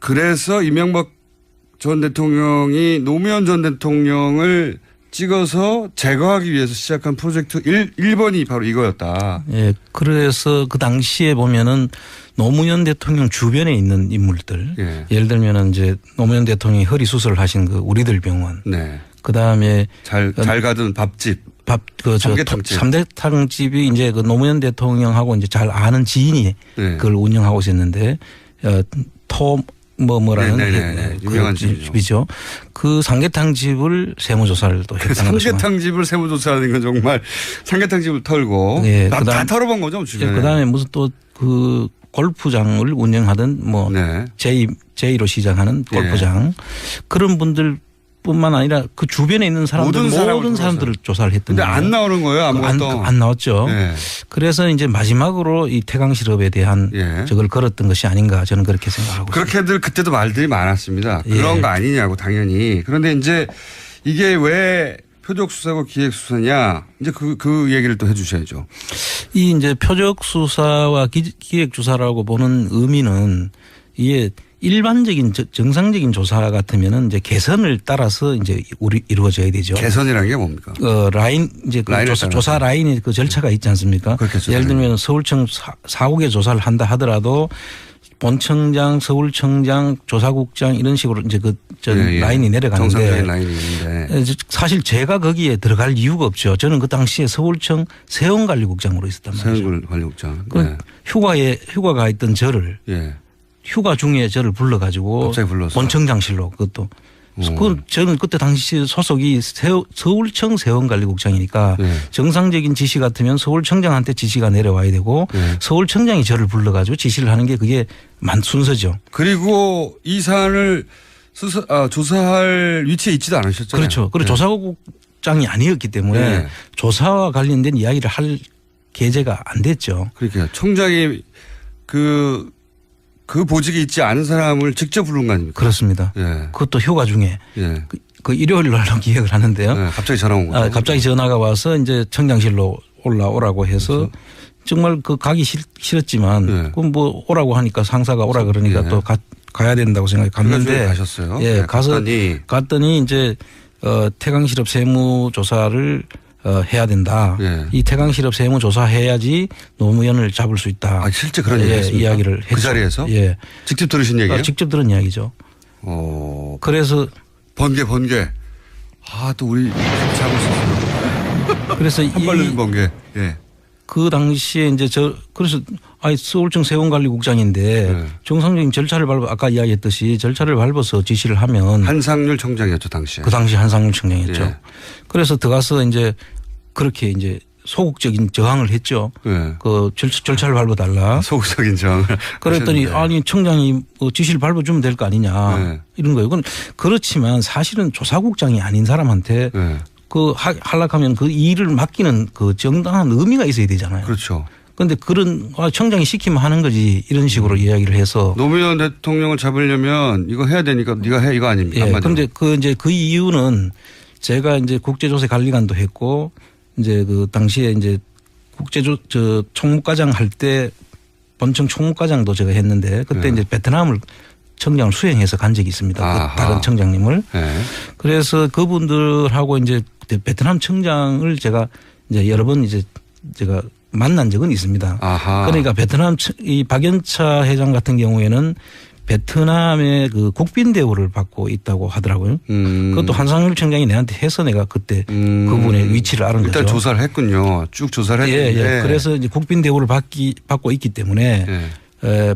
그래서 이명박 전 대통령이 노무현 전 대통령을 찍어서 제거하기 위해서 시작한 프로젝트 1번이 바로 이거였다. 예. 그래서 그 당시에 보면은 노무현 대통령 주변에 있는 인물들. 예. 예를 들면은 이제 노무현 대통령이 허리 수술을 하신 그 우리들 병원. 네. 그 다음에 잘 가던 밥집. 삼계탕집이 이제 그 노무현 대통령하고 이제 잘 아는 지인이 네. 그걸 운영하고 있었는데 뭐라는 유명한 집이죠. 그 삼계탕집을 세무조사를 또 했다는 거죠. 삼계탕집을 세무조사하는 건 정말 삼계탕집을 털고 네. 다 털어본 거죠 주변에. 그다음에 무슨 또 그 골프장을 운영하던 뭐 네. J로 시작하는 골프장 네. 그런 분들 뿐만 아니라 그 주변에 있는 모든 사람들을 조사를 했던 거예요. 근데 안 나오는 거예요. 아무것도. 안 나왔죠. 네. 그래서 이제 마지막으로 이 태강실업에 대한 저걸 걸었던 것이 아닌가 저는 그렇게 생각하고 있습니다. 그렇게들 그때도 말들이 많았습니다. 그런 거 아니냐고 당연히. 그런데 이제 이게 왜 표적수사고 기획수사냐 이제 그 얘기를 또 해 주셔야죠. 이 이제 표적수사와 기획조사라고 보는 의미는 이게 일반적인 정상적인 조사 같으면은 이제 개선을 따라서 이제 이루어져야 되죠. 개선이라는 게 뭡니까? 라인 이제 그 조사 라인이 그 절차가 있지 않습니까? 그렇겠죠. 예를 들면 서울청 4국의 조사를 한다 하더라도 본청장, 서울청장, 조사국장 이런 식으로 이제 라인이 내려가는데 정상적인 라인이 있는데 사실 제가 거기에 들어갈 이유가 없죠. 저는 그 당시에 서울청 세원관리국장으로 있었단 말이죠. 세원관리국장. 네. 휴가가 있던 저를 휴가 중에 저를 불러가지고 갑자기 불러서 본청장실로 그것도 저는 그때 당시 소속이 서울청 세원관리국장이니까 정상적인 지시 같으면 서울청장한테 지시가 내려와야 되고 서울청장이 저를 불러가지고 지시를 하는 게 그게 순서죠. 그리고 이 사안을 조사할 위치에 있지도 않으셨잖아요. 그렇죠. 그리고 조사국장이 아니었기 때문에 조사와 관련된 이야기를 할 계제가 안 됐죠. 그러니까 총장이 그 보직이 있지 않은 사람을 직접 부른 거 아닙니까? 그렇습니다. 그것도 휴가 중에 그 일요일 날로 기획을 하는데요. 갑자기 전화 온 거죠. 갑자기 전화가 와서 이제 청장실로 올라오라고 해서 그렇죠. 정말 가기 싫었지만 그럼 뭐 오라고 하니까 상사가 오라 그러니까 또 가야 된다고 생각해 갔는데 가셨어요? 갔더니 이제 태강실업 세무조사를 해야 된다. 이 태강실업 세무조사해야지 노무현을 잡을 수 있다. 실제 그런 이야기를 했죠. 그 자리에서? 직접 들으신 얘기예요? 직접 들은 이야기죠. 그래서 번개. 또 우리 잡을 수 있어요. 그래서 한 발로 번개. 그 당시에 이제 그래서 서울청 세원관리국장인데 정상적인 절차를 아까 이야기했듯이 절차를 밟아서 지시를 하면 한상률 청장이었죠 당시에. 그 당시 한상률 청장이었죠. 그래서 들어가서 이제 그렇게 이제 소극적인 저항을 했죠. 그 절차를 밟아달라. 소극적인 저항을. 그랬더니 아니 청장이 지시를 밟아주면 될 거 아니냐 이런 거예요. 그렇지만 사실은 조사국장이 아닌 사람한테 하락하면 그 일을 맡기는 그 정당한 의미가 있어야 되잖아요. 그렇죠. 그런데 청장이 시키면 하는 거지 이런 식으로 이야기를 해서 노무현 대통령을 잡으려면 이거 해야 되니까 네가 해 이거 아닙니까? 그런데 그 이유는 제가 이제 국제조세 관리관도 했고 이제 그 당시에 이제 총무과장 할 때 본청 총무과장도 제가 했는데 그때 이제 베트남을 청장을 수행해서 간 적이 있습니다. 다른 청장님을. 그래서 그분들하고 이제 베트남 청장을 제가 이제 여러 번 이제 제가 만난 적은 있습니다. 그러니까 베트남 이 박연차 회장 같은 경우에는 베트남의 그 국빈 대우를 받고 있다고 하더라고요. 그것도 한상률 청장이 내한테 해서 내가 그때 그분의 위치를 알은 거죠. 일단 조사를 했군요. 쭉 조사를 했는데. 그래서 이제 국빈 대우를 받고 있기 때문에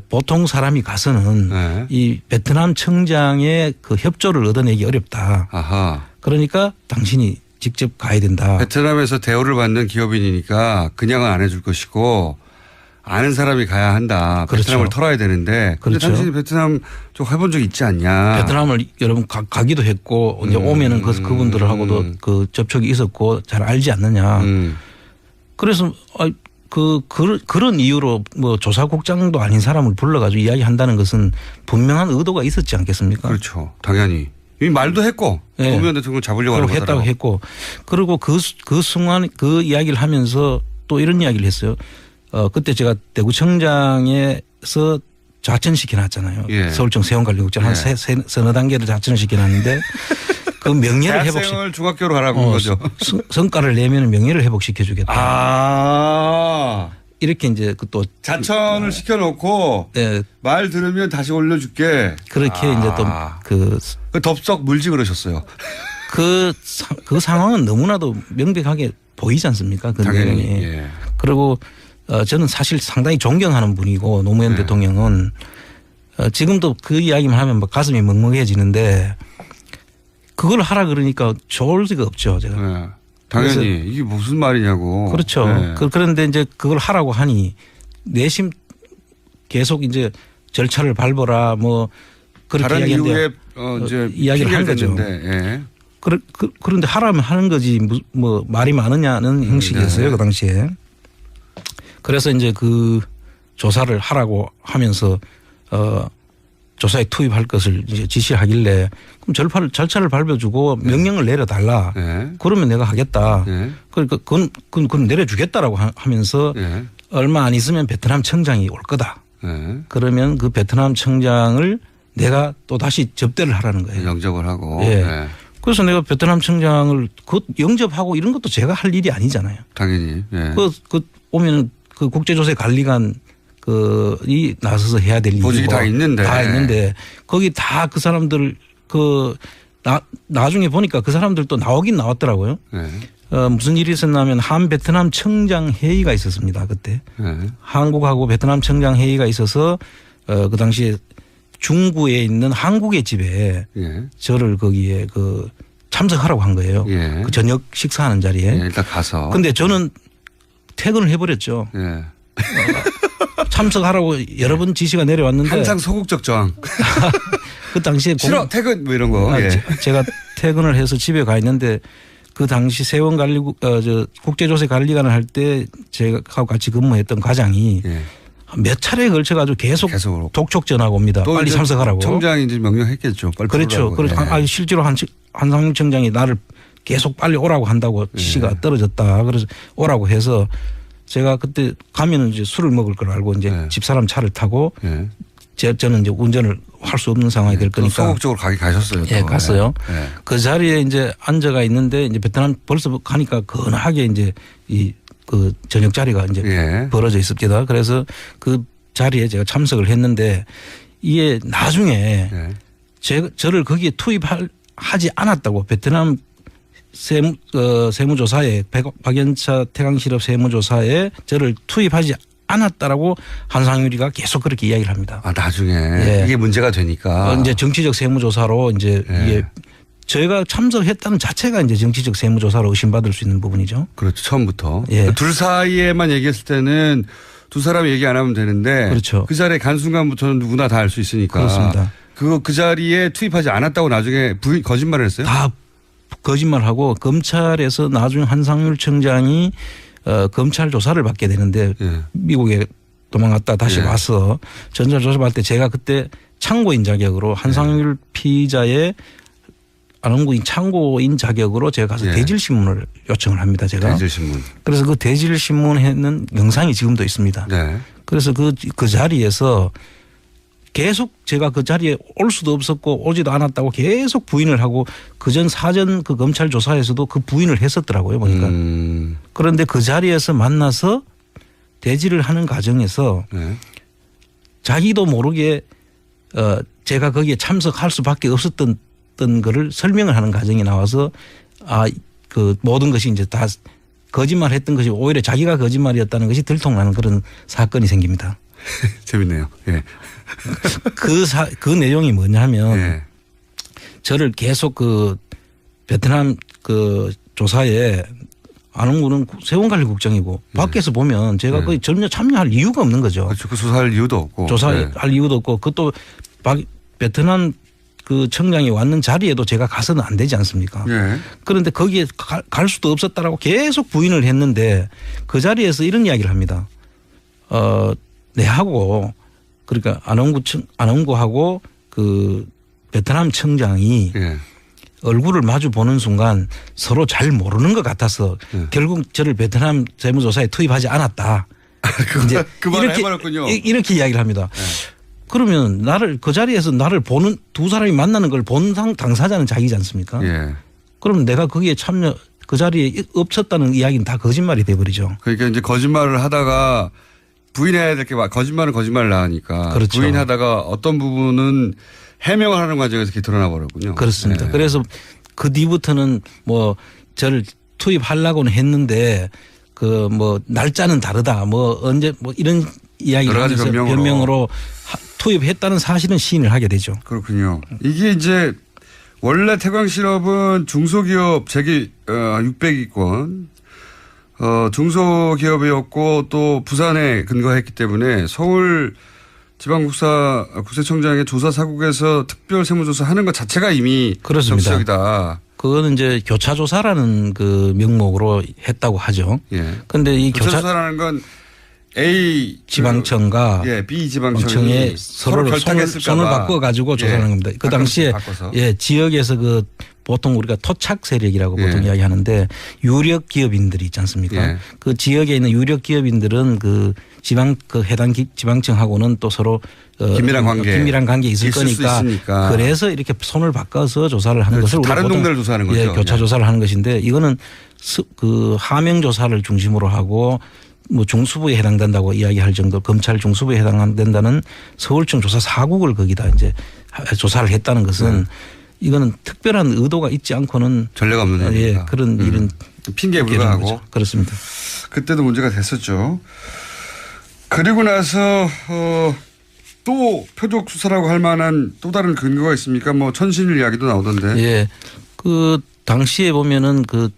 보통 사람이 가서는 이 베트남 청장의 그 협조를 얻어내기 어렵다. 그러니까 당신이 직접 가야 된다. 베트남에서 대우를 받는 기업인이니까 그냥은 안 해줄 것이고 아는 사람이 가야 한다. 베트남을 털어야 되는데. 그런데 당신이 베트남 쪽 해본 적 있지 않냐. 베트남을 여러분 가기도 했고 이제 오면은 그분들하고도 그 접촉이 있었고 잘 알지 않느냐. 그래서 그런 이유로 뭐 조사국장도 아닌 사람을 불러가지고 이야기한다는 것은 분명한 의도가 있었지 않겠습니까? 그렇죠. 당연히. 이 말도 했고 노무현 대통령 잡으려고 하는 거잖아요. 했다고 했고 그리고 그 순간 그 이야기를 하면서 또 이런 이야기를 했어요. 그때 제가 대구청장에서 좌천시켜 놨잖아요. 예. 서울청 세원관리국장 한 서너 단계를 좌천을 시켜 놨는데 그 명예를 대학생을 중학교로 하라고 한 거죠. 성과를 내면 명예를 회복시켜 주겠다. 아. 이렇게 이제 그 또 자천을 시켜놓고 말 들으면 다시 올려줄게. 그렇게 이제 또 그 덥석 물지 그러셨어요. 그 상황은 너무나도 명백하게 보이지 않습니까? 그 당연히. 내용이. 예. 그리고 저는 사실 상당히 존경하는 분이고 노무현 대통령은 지금도 그 이야기만 하면 막 가슴이 먹먹해지는데 그걸 하라 그러니까 좋을 리가 없죠. 제가. 당연히 이게 무슨 말이냐고. 그렇죠. 그런데 이제 그걸 하라고 하니 내심 계속 이제 절차를 밟아라 뭐 그렇게 다른 이유에 이제 이야기를 한 거죠. 예. 그런데 하라면 하는 거지 뭐 말이 많으냐는 형식이었어요. 그 당시에. 그래서 이제 그 조사를 하라고 하면서 조사에 투입할 것을 이제 지시하길래 그럼 절차를 밟아주고 명령을 내려달라. 그러면 내가 하겠다. 그러니까 그건 내려주겠다라고 하면서 얼마 안 있으면 베트남 청장이 올 거다. 그러면 그 베트남 청장을 내가 또 다시 접대를 하라는 거예요. 영접을 하고. 그래서 내가 베트남 청장을 그 영접하고 이런 것도 제가 할 일이 아니잖아요. 당연히. 그 오면 그 국제조세관리관 이 나서서 해야 될 일이고 보직이 다 있는데 거기 다 그 사람들 나중에 보니까 그 사람들도 나오긴 나왔더라고요. 무슨 일이 있었냐면 한 베트남 청장 회의가 있었습니다. 그때 한국하고 베트남 청장 회의가 있어서 그 당시에 중구에 있는 한국의 집에 저를 거기에 참석하라고 한 거예요. 그 저녁 식사하는 자리에. 일단 가서. 근데 저는 퇴근을 해버렸죠. 참석하라고 여러 번 지시가 내려왔는데 항상 소극적 저항. 그 당시에 싫어 퇴근 뭐 이런 거. 제가 퇴근을 해서 집에 가 있는데 그 당시 세원관리국 국제조세관리관을 할 때 제가 같이 근무했던 과장이 몇 차례에 걸쳐가지고 계속 독촉 전화가 옵니다. 빨리 참석하라고. 청장이 이제 명령했겠죠. 빨리 그렇죠. 실제로 한상윤 청장이 나를 계속 빨리 오라고 한다고 지시가 떨어졌다. 그래서 오라고 해서 제가 그때 가면은 이제 술을 먹을 걸 알고 이제 집사람 차를 타고 저는 이제 운전을 할 수 없는 상황이 될 거니까. 소극적으로 가셨어요. 갔어요. 그 자리에 이제 앉아가 있는데 이제 베트남 벌써 가니까 건하게 이제 그 저녁 자리가 이제 벌어져 있습니다. 그래서 그 자리에 제가 참석을 했는데 이게 나중에 저를 거기에 투입하지 않았다고 베트남 세무조사에 박연차 태강실업 세무조사에 저를 투입하지 않았다라고 한상유리가 계속 그렇게 이야기를 합니다. 나중에 이게 문제가 되니까 이제 정치적 세무조사로 이제 이게 저희가 참석했다는 자체가 이제 정치적 세무조사로 의심받을 수 있는 부분이죠. 그렇죠. 처음부터. 둘 사이에만 얘기했을 때는 두 사람이 얘기 안 하면 되는데 그렇죠. 그 자리에 간 순간부터는 누구나 다 알 수 있으니까. 그렇습니다. 그 자리에 투입하지 않았다고 나중에 거짓말을 했어요? 다 거짓말하고 검찰에서 나중에 한상률 청장이 검찰 조사를 받게 되는데 미국에 도망갔다 다시 와서 전자 조사 받을 때 제가 그때 참고인 자격으로 한상률 피의자의 안원구인 참고인 자격으로 제가 가서 대질신문을 요청을 합니다. 제가. 대질신문. 그래서 그 대질신문에는 영상이 지금도 있습니다. 그래서 그 자리에서 계속 제가 그 자리에 올 수도 없었고 오지도 않았다고 계속 부인을 하고 그전 사전 그 검찰 조사에서도 그 부인을 했었더라고요. 보니까. 그런데 그 자리에서 만나서 대질을 하는 과정에서 자기도 모르게 제가 거기에 참석할 수밖에 없었던 거를 설명을 하는 과정이 나와서 그 모든 것이 이제 다 거짓말 했던 것이 오히려 자기가 거짓말이었다는 것이 들통나는 그런 사건이 생깁니다. 재밌네요. 그 내용이 뭐냐면 저를 계속 그 베트남 그 조사에 안홍구는 세원관리국장이고 밖에서 보면 제가 거의 전혀 참여할 이유가 없는 거죠. 그렇죠. 그 조사할 이유도 없고. 조사할 이유도 없고 그것도 베트남 그 청장이 왔는 자리에도 제가 가서는 안 되지 않습니까? 그런데 거기에 갈 수도 없었다라고 계속 부인을 했는데 그 자리에서 이런 이야기를 합니다. 내하고 그러니까 안홍구하고 그 베트남 청장이 얼굴을 마주 보는 순간 서로 잘 모르는 것 같아서 결국 저를 베트남 세무조사에 투입하지 않았다. 이제 그 말을 해버렸군요. 이렇게 이야기를 합니다. 그러면 그 자리에서 나를 보는 두 사람이 만나는 걸 본 당사자는 자기지 않습니까? 예. 그럼 내가 거기에 그 자리에 없었다는 이야기는 다 거짓말이 돼버리죠. 그러니까 이제 거짓말을 하다가 부인해야 될 게 거짓말을 나가니까. 그렇죠. 부인하다가 어떤 부분은 해명을 하는 과정에서 이렇게 드러나 버렸군요. 그렇습니다. 네. 그래서 그 뒤부터는 뭐 저를 투입하려고는 했는데 그 뭐 날짜는 다르다 뭐 언제 뭐 이런 이야기를 하면서 변명으로 투입했다는 사실은 시인을 하게 되죠. 그렇군요. 이게 이제 원래 태광실업은 중소기업 재기 600위권 중소기업이었고 또 부산에 근거했기 때문에 서울 지방국세청장의 조사 사국에서 특별 세무조사 하는 것 자체가 이미 적시적이다. 그거는 이제 교차조사라는 그 명목으로 했다고 하죠. 예. 근데 이 교차조사라는 건 A 지방청과 B 지방청이 서로 손을 바꿔 가지고 조사하는 겁니다. 그 당시에 지역에서 그 보통 우리가 토착 세력이라고 보통 이야기하는데 유력 기업인들이 있지 않습니까? 그 지역에 있는 유력 기업인들은 그 해당 지방청하고는 또 서로 긴밀한 관계 있을 거니까 그래서 이렇게 손을 바꿔서 조사를 하는 것을 다른 동네를 조사하는 거죠. 교차 조사를 하는 것인데 이거는 그 하명 조사를 중심으로 하고 뭐 중수부에 해당된다고 이야기할 정도 검찰 중수부에 해당된다는 서울청 조사 사국을 거기다 이제 조사를 했다는 것은 이거는 특별한 의도가 있지 않고는 전례가 없는 일이다. 그런 일은 핑계에 불과하고 그렇습니다. 그때도 문제가 됐었죠. 그리고 나서 또 표적 수사라고 할 만한 또 다른 근거가 있습니까? 뭐 천신일 이야기도 나오던데. 예, 그 당시에 보면은 그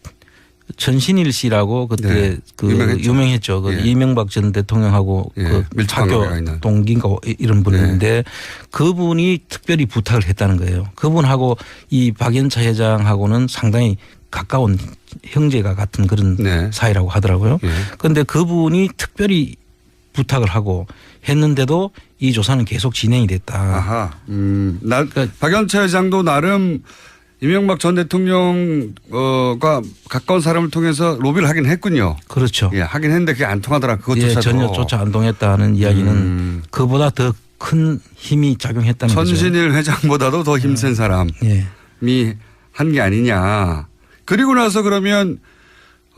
천신일 씨라고 그때 유명했죠. 그 이명박 전 대통령하고 그 학교 동기인가 이런 분인데 그분이 특별히 부탁을 했다는 거예요. 그분하고 이 박연차 회장하고는 상당히 가까운 형제가 같은 그런 사이라고 하더라고요. 그런데 그분이 특별히 부탁을 하고 했는데도 이 조사는 계속 진행이 됐다. 아하. 그러니까 박연차 회장도 나름 이명박 전 대통령과 가까운 사람을 통해서 로비를 하긴 했군요. 그렇죠. 예, 하긴 했는데 그게 안 통하더라. 그것조차도. 전혀조차 안 통했다는 이야기는 그보다 더 큰 힘이 작용했다는 거죠. 천신일 회장보다도 더 힘센 사람이 한 게 아니냐. 그리고 나서 그러면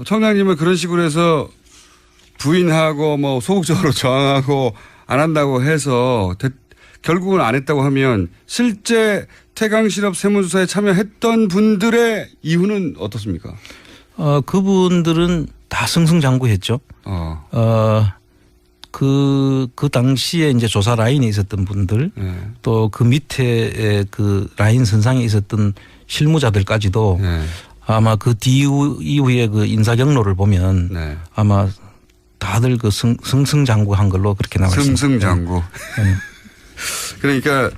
청장님은 그런 식으로 해서 부인하고 뭐 소극적으로 저항하고 안 한다고 해서 결국은 안 했다고 하면 실제 태광실업 세무조사에 참여했던 분들의 이유는 어떻습니까? 그분들은 다 승승장구했죠. 그 당시에 이제 조사 라인에 있었던 분들 또 그 밑에 그 라인 선상에 있었던 실무자들까지도 아마 그 이후에 그 인사 경로를 보면 아마 다들 그 승승장구한 걸로 그렇게 나와 있습니다. 승승장구. 그러니까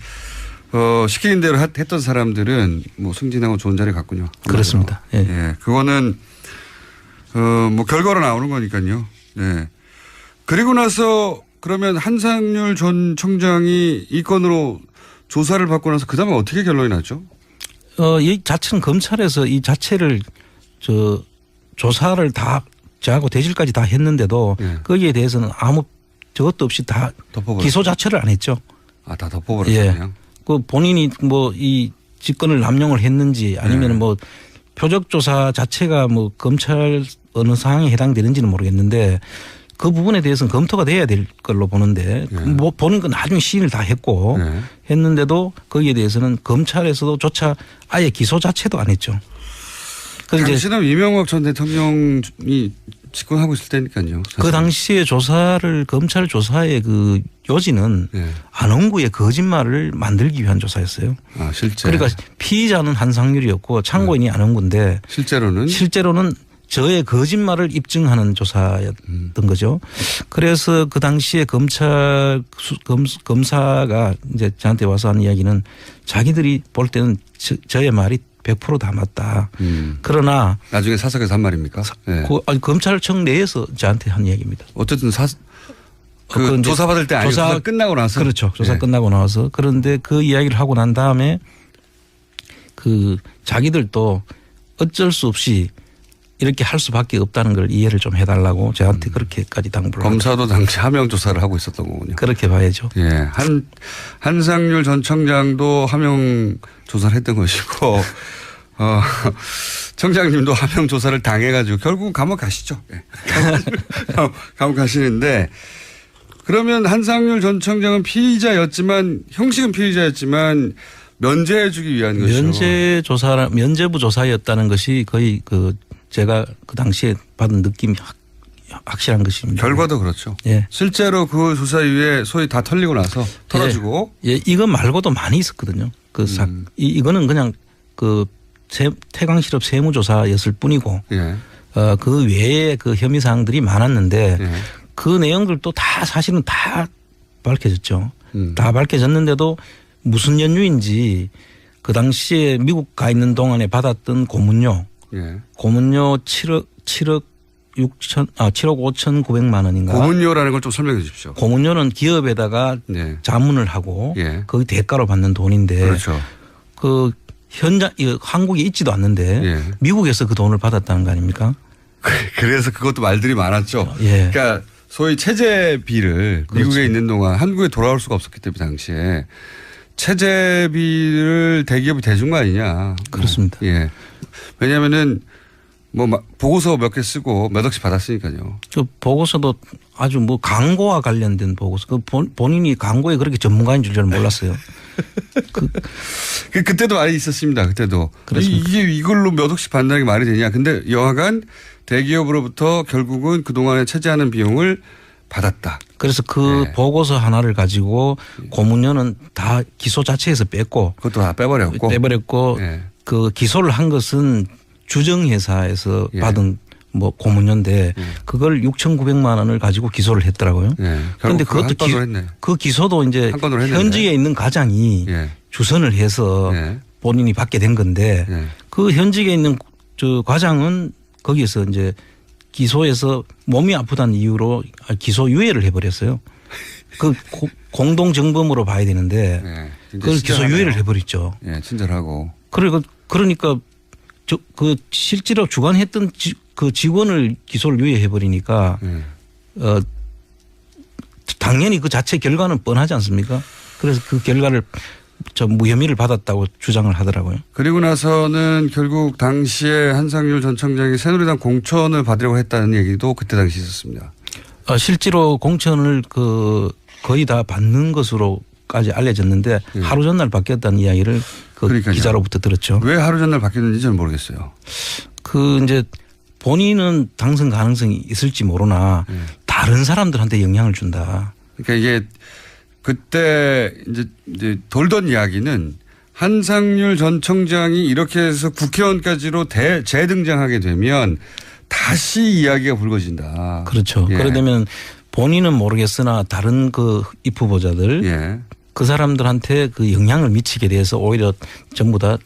시키는 대로 했던 사람들은 뭐 승진하고 좋은 자리 갔군요. 그렇습니다. 예, 그거는 뭐 결과로 나오는 거니까요. 네. 그리고 나서 그러면 한상률 전 청장이 이 건으로 조사를 받고 나서 그 다음에 어떻게 결론이 났죠? 이 자체는 검찰에서 이 자체를 조사를 다 저하고 대질까지 다 했는데도 거기에 대해서는 아무 저것도 없이 다 기소 자체를 안 했죠. 다 덮어버렸군요. 그 본인이 뭐 이 직권을 남용을 했는지 아니면 뭐 표적 조사 자체가 뭐 검찰 어느 상황에 해당되는지는 모르겠는데 그 부분에 대해서는 검토가 돼야 될 걸로 보는데 뭐 보는 건 나중에 시인을 다 했고 했는데도 거기에 대해서는 검찰에서도 조차 아예 기소 자체도 안 했죠. 당시는 이명박 전 대통령이 집권하고 있을 때니까요. 사실. 그 당시에 검찰 조사의 그 요지는 안홍구의 거짓말을 만들기 위한 조사였어요. 실제. 그러니까 피의자는 한상률이었고 참고인이 안홍구인데 실제로는 저의 거짓말을 입증하는 조사였던 거죠. 그래서 그 당시에 검사가 이제 저한테 와서 하는 이야기는 자기들이 볼 때는 저의 말이 100% 다 맞다. 그러나 나중에 사석에서 한 말입니까? 아니, 검찰청 내에서 저한테 한 이야기입니다. 어쨌든 조사 받을 때 아니고 조사 끝나고 나서. 그렇죠. 조사 끝나고 나서. 그런데 그 이야기를 하고 난 다음에 그 자기들도 어쩔 수 없이 이렇게 할 수밖에 없다는 걸 이해를 좀 해달라고 저한테 그렇게까지 당부를 검사도 당시 하명 조사를 하고 있었던 거군요. 그렇게 봐야죠. 예, 한상률 전 청장도 하명 조사를 했던 것이고 청장님도 하명 조사를 당해가지고 결국은 감옥 가시죠. 예. 감옥 가시는데 그러면 한상률 전 청장은 피의자였지만 형식은 피의자였지만 면제해주기 위한 것이죠. 면죄부 조사였다는 것이 거의 제가 그 당시에 받은 느낌이 확실한 것입니다. 결과도 그렇죠. 예. 실제로 그 조사 이후에 소위 다 털리고 나서 털어지고. 예, 이거 말고도 많이 있었거든요. 이거는 그냥 태광 실업 세무조사였을 뿐이고 예. 그 외에 그 혐의 사항들이 많았는데 예. 그 내용들도 다 사실은 다 밝혀졌죠. 다 밝혀졌는데도 무슨 연유인지 그 당시에 미국 가 있는 동안에 받았던 고문료. 예. 고문료 7억 5천9백만 원인가. 고문료라는 걸 좀 설명해 주십시오. 고문료는 기업에다가 네. 자문을 하고 예. 거기 대가로 받는 돈인데 그렇죠. 한국에 있지도 않는데 예. 미국에서 그 돈을 받았다는 거 아닙니까? 그래서 그것도 말들이 많았죠. 예. 그러니까 소위 체재비를 그렇죠. 미국에 있는 동안 한국에 돌아올 수가 없었기 때문에 당시에 체재비를 대기업이 대준 거 아니냐. 그렇습니다. 예. 왜냐하면은 보고서 몇 개 쓰고 몇 억씩 받았으니까요. 그 보고서도 아주 광고와 관련된 보고서. 본인이 광고에 그렇게 전문가인 줄 저는 몰랐어요. 그때도 많이 있었습니다. 그때도. 이걸로 몇 억씩 받는 게 말이 되냐. 근데 여하간 대기업으로부터 결국은 그동안에 체재하는 비용을 받았다. 그래서 그 보고서 하나를 가지고 고문료는 다 기소 자체에서 뺐고. 그것도 다 빼버렸고. 그 기소를 한 것은 주정회사에서 받은 고문료인데 그걸 6,900만 원을 가지고 기소를 했더라고요. 그런데 그것도 그 기소도 이제 현직에 있는 과장이 주선을 해서 본인이 받게 된 건데 그 현직에 있는 과장은 거기에서 이제 기소해서 몸이 아프다는 이유로 기소 유예를 해버렸어요. 그 공동정범으로 봐야 되는데 그걸 기소 유예를 해버렸죠. 친절하고. 그러니까 실제로 주관했던 그 직원을 기소를 유예해버리니까 당연히 그 자체 결과는 뻔하지 않습니까? 그래서 그 결과를 무혐의를 받았다고 주장을 하더라고요. 그리고 나서는 결국 당시에 한상률 전 청장이 새누리당 공천을 받으려고 했다는 얘기도 그때 당시 있었습니다. 실제로 공천을 거의 다 받는 것으로까지 알려졌는데 하루 전날 바뀌었다는 이야기를 기자로부터 들었죠. 왜 하루 전날 바뀌었는지 저는 모르겠어요. 이제 본인은 당선 가능성이 있을지 모르나 다른 사람들한테 영향을 준다. 그러니까 이게 그때 이제 돌던 이야기는 한상률 전 청장이 이렇게 해서 국회의원까지로 재등장하게 되면 다시 이야기가 불거진다. 그렇죠. 그러려면 본인은 모르겠으나 다른 입 후보자들 그 사람들한테 영향을 미치게 돼서 오히려 전부 다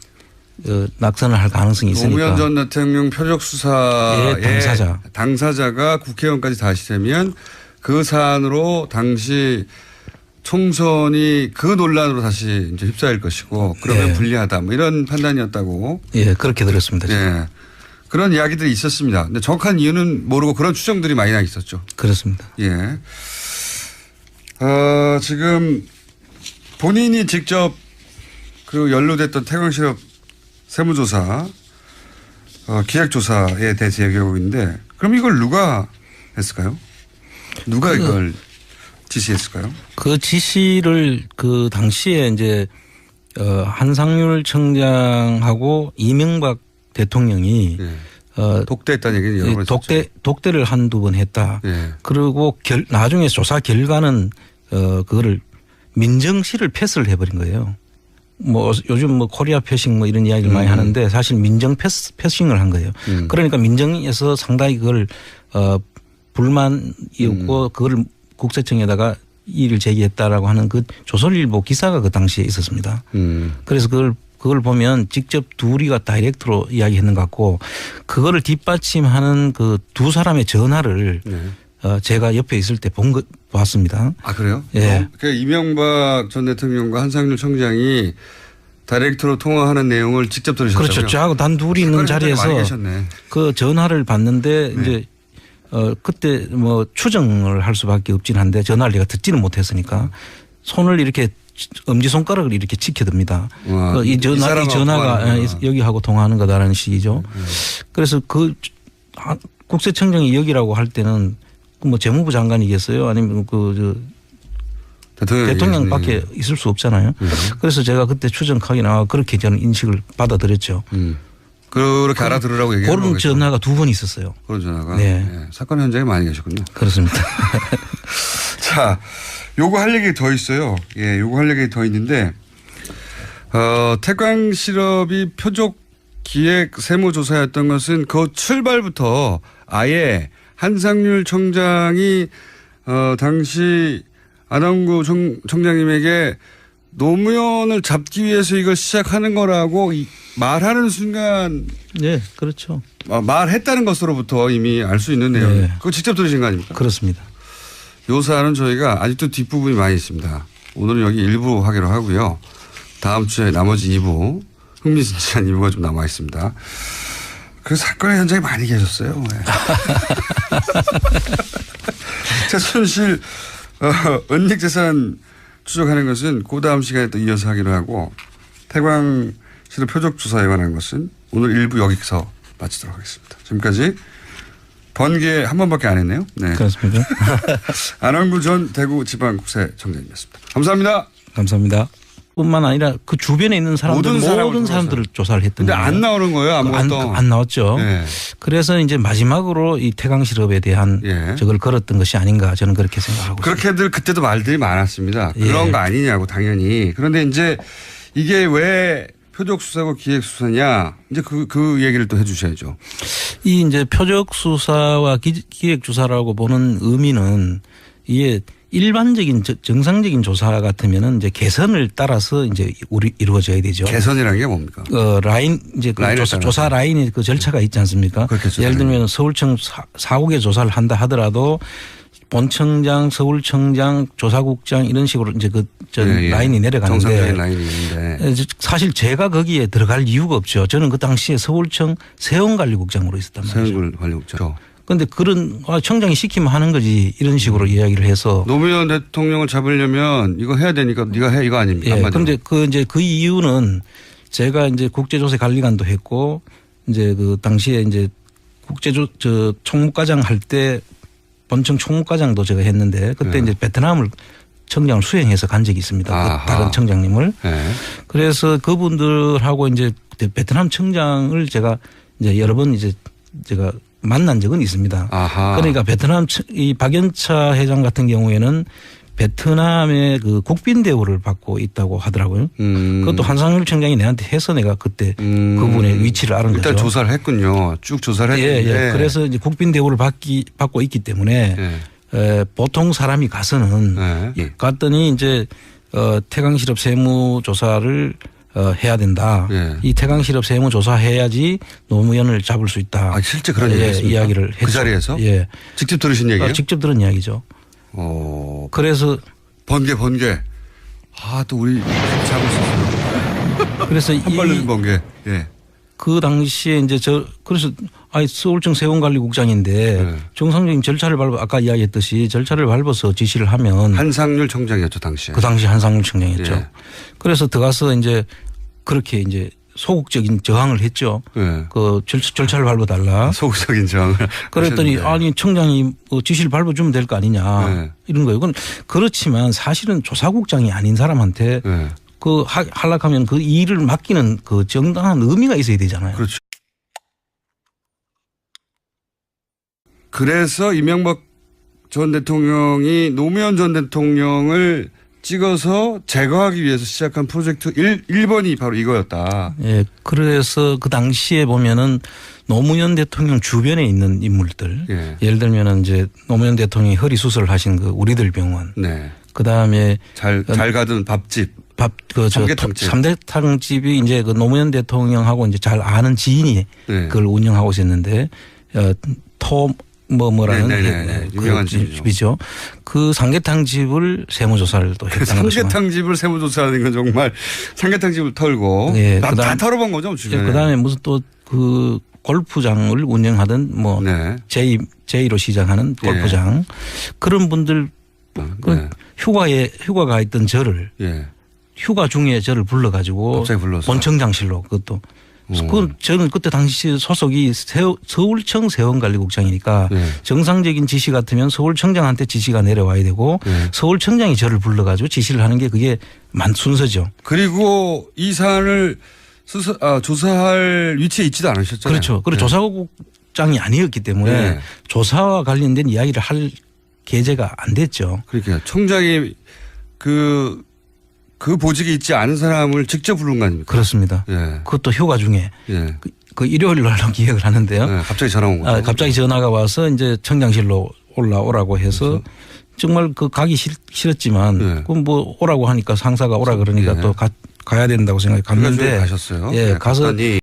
낙선을 할 가능성이 있으니까. 노무현 전 대통령 표적 수사의 당사자가 국회의원까지 다시 되면 그 사안으로 당시 총선이 그 논란으로 다시 이제 휩싸일 것이고 그러면 불리하다 이런 판단이었다고. 그렇게 들었습니다. 그런 이야기들이 있었습니다. 근데 정확한 이유는 모르고 그런 추정들이 많이 나 있었죠. 그렇습니다. 지금 본인이 직접 연루됐던 태광실업 세무조사 기획조사에 대해서 얘기하고 있는데 그럼 이걸 누가 했을까요? 누가 이걸 지시했을까요? 그 지시를 당시에 이제 한상률 청장하고 이명박 대통령이 독대했다는 얘기는 여러 번 했었죠. 독대를 한두 번 했다. 그리고 나중에 조사 결과는 그거를 민정실을 패스를 해버린 거예요. 요즘 코리아 패싱 이런 이야기를 많이 하는데 사실 민정 패싱을 한 거예요. 그러니까 민정에서 상당히 그걸 불만이었고 그걸 국세청에다가 이의를 제기했다라고 하는 그 조선일보 기사가 그 당시에 있었습니다. 그래서 그걸 보면 직접 둘이가 다이렉트로 이야기했는 것 같고 그거를 뒷받침하는 그 두 사람의 전화를 제가 옆에 있을 때 봤습니다. 아, 그래요? 그러니까 이명박 전 대통령과 한상률 청장이 다이렉트로 통화하는 내용을 직접 들으셨다고요? 그렇죠. 저하고 단둘이 있는 자리에서 그 전화를 받는데 네. 이제 그때 뭐 추정을 할 수밖에 없긴 한데 전화를 제가 듣지는 못했으니까 손을 이렇게 엄지손가락을 이렇게 지켜듭니다. 이 전화가 여기하고 통화하는 거다라는 식이죠. 그래서 그 국세청장이 여기라고 할 때는 뭐 재무부 장관이겠어요? 아니면 대통령밖에 있을 수 없잖아요. 그래서 제가 그때 추정하기나 그렇게 저는 인식을 받아들였죠. 그렇게 알아들으라고 얘기하는 그런 거겠죠. 전화가 2번 있었어요. 그런 전화가. 네. 네. 사건 현장에 많이 계셨군요. 그렇습니다. 자, 요거 할 얘기 더 있어요. 예, 요거 할 얘기 더 있는데, 태광 실업이 표적 기획 세무조사였던 것은 그 출발부터 아예 한상률 청장이 당시 안원구 청장님에게 노무현을 잡기 위해서 이걸 시작하는 거라고 말하는 순간. 네, 그렇죠. 말했다는 것으로부터 이미 알 수 있는 내용. 네. 그거 직접 들으신 거 아닙니까? 그렇습니다. 요 사안은 저희가 아직도 뒷부분이 많이 있습니다. 오늘은 여기 1부 하기로 하고요. 다음 주에 나머지 2부, 흥미진진한 2부가 좀 남아 있습니다. 그 사건의 현장에 많이 계셨어요. 네. 최순실 은닉재산 추적하는 것은 그 다음 시간에 또 이어서 하기로 하고, 태광 실업 표적조사에 관한 것은 오늘 1부 여기서 마치도록 하겠습니다. 지금까지 번개 한 번밖에 안 했네요. 네. 그렇습니다. 안원구 전 대구지방국세청장님이었습니다. 감사합니다. 감사합니다. 뿐만 아니라 그 주변에 있는 모든 사람들을 조사를 했던 근데 거예요. 안 나오는 거예요, 아무것도. 안 나왔죠. 네. 그래서 이제 마지막으로 이 태광 실업에 대한 저걸 걸었던 것이 아닌가 저는 그렇게 생각하고 있습니다. 그렇게들 그때도 말들이 많았습니다. 그런 거 아니냐고 당연히. 그런데 이제 이게 왜 표적수사고 기획수사냐 이제 그 얘기를 또 해 주셔야죠. 이 이제 표적수사와 기획수사라고 보는 의미는 이게 일반적인 정상적인 조사 같으면은 이제 개선을 따라서 이제 이루어져야 되죠. 개선이라는 게 뭡니까? 라인 이제 그 조사 라인의 그 절차가 있지 않습니까? 예를 들면 서울청 4국에 조사를 한다 하더라도 본청장, 서울청장, 조사국장 이런 식으로 이제 라인이 내려가는데 정상적인 라인이 있는데 사실 제가 거기에 들어갈 이유가 없죠. 저는 그 당시에 서울청 세원관리국장으로 있었단 말이죠. 세원관리국장. 그런데 그런 청장이 시키면 하는 거지 이런 식으로 이야기를 해서 노무현 대통령을 잡으려면 이거 해야 되니까 네가 해 이거 아닙니까? 예. 그런데 그 이유는 제가 이제 국제조사관리관도 했고 이제 그 당시에 이제 총무과장 할 때 본청 총무과장도 제가 했는데 그때 이제 베트남을 청장을 수행해서 간 적이 있습니다. 그 다른 청장님을. 그래서 그분들하고 이제 베트남 청장을 제가 이제 여러 번 이제 제가 만난 적은 있습니다. 그러니까 베트남 이 박연차 회장 같은 경우에는 베트남의 그 국빈 대우를 받고 있다고 하더라고요. 그것도 한상률 청장이 내한테 해서 내가 그때 그분의 위치를 알은 거죠. 일단 조사를 했군요. 쭉 조사를 했는데. 예. 그래서 이제 국빈 대우를 받고 있기 때문에 보통 사람이 가서는 갔더니 이제 태광 실업 세무 조사를 해야 된다. 이 태광 실업 세무 조사해야지 노무현을 잡을 수 있다. 실제 그런 이야기를 했죠. 그 자리에서? 예. 직접 들으신 얘기예요? 직접 들은 이야기죠. 그래서 번개. 또 우리 잡을 수 있어요. 그래서 한 발로 번개. 예. 그 당시에 이제 그래서 서울청 세원관리국장인데 정상적인 절차를 아까 이야기했듯이 절차를 밟아서 지시를 하면 한상률 청장이었죠 당시에. 그 당시 한상률 청장이었죠. 그래서 들어가서 이제 그렇게 이제 소극적인 저항을 했죠. 그 절차를 밟아달라. 소극적인 저항을. 그랬더니 아니 청장이 지시를 밟아주면 될 거 아니냐 이런 거예요. 그렇지만 사실은 조사국장이 아닌 사람한테 그 하락하면 그 일을 맡기는 그 정당한 의미가 있어야 되잖아요. 그렇죠. 그래서 이명박 전 대통령이 노무현 전 대통령을 찍어서 제거하기 위해서 시작한 프로젝트 1번이 바로 이거였다. 예. 그래서 그 당시에 보면은 노무현 대통령 주변에 있는 인물들. 예를 들면은 이제 노무현 대통령이 허리 수술을 하신 그 우리들 병원. 그 다음에 잘 가던 밥집. 삼계탕집이 이제 그 노무현 대통령하고 이제 잘 아는 지인이 그걸 운영하고 있었는데 뭐라는 유명한 집이죠. 그 삼계탕 집을 세무조사를 또 했다는 거죠. 삼계탕 집을 세무조사하는 건 정말 삼계탕 집을 털고 네. 다 털어본 거죠 주변에. 그다음에 무슨 또 그 골프장을 운영하던 뭐 제2로 시작하는 골프장 그런 분들 휴가가 있던 저를 휴가 중에 저를 불러가지고 갑자기 불러서 본청장실로 그것도 저는 그때 당시 소속이 서울청 세원관리국장이니까 정상적인 지시 같으면 서울청장한테 지시가 내려와야 되고 서울청장이 저를 불러가지고 지시를 하는 게 그게 순서죠. 그리고 이 사안을 조사할 위치에 있지도 않으셨잖아요. 그렇죠. 그리고 조사국장이 아니었기 때문에 조사와 관련된 이야기를 할 계제가 안 됐죠. 그러니까 청장이 그 보직이 있지 않은 사람을 직접 부른 거 아닙니까? 그렇습니다. 그것도 휴가 중에 그 일요일 날로 기획을 하는데요. 갑자기 전화 온 거죠. 갑자기 전화가 와서 이제 청장실로 올라오라고 해서 정말 그 가기 싫었지만 그럼 뭐 오라고 하니까 상사가 오라 그러니까 또 가야 된다고 생각해 갔는데 가셨어요. 가서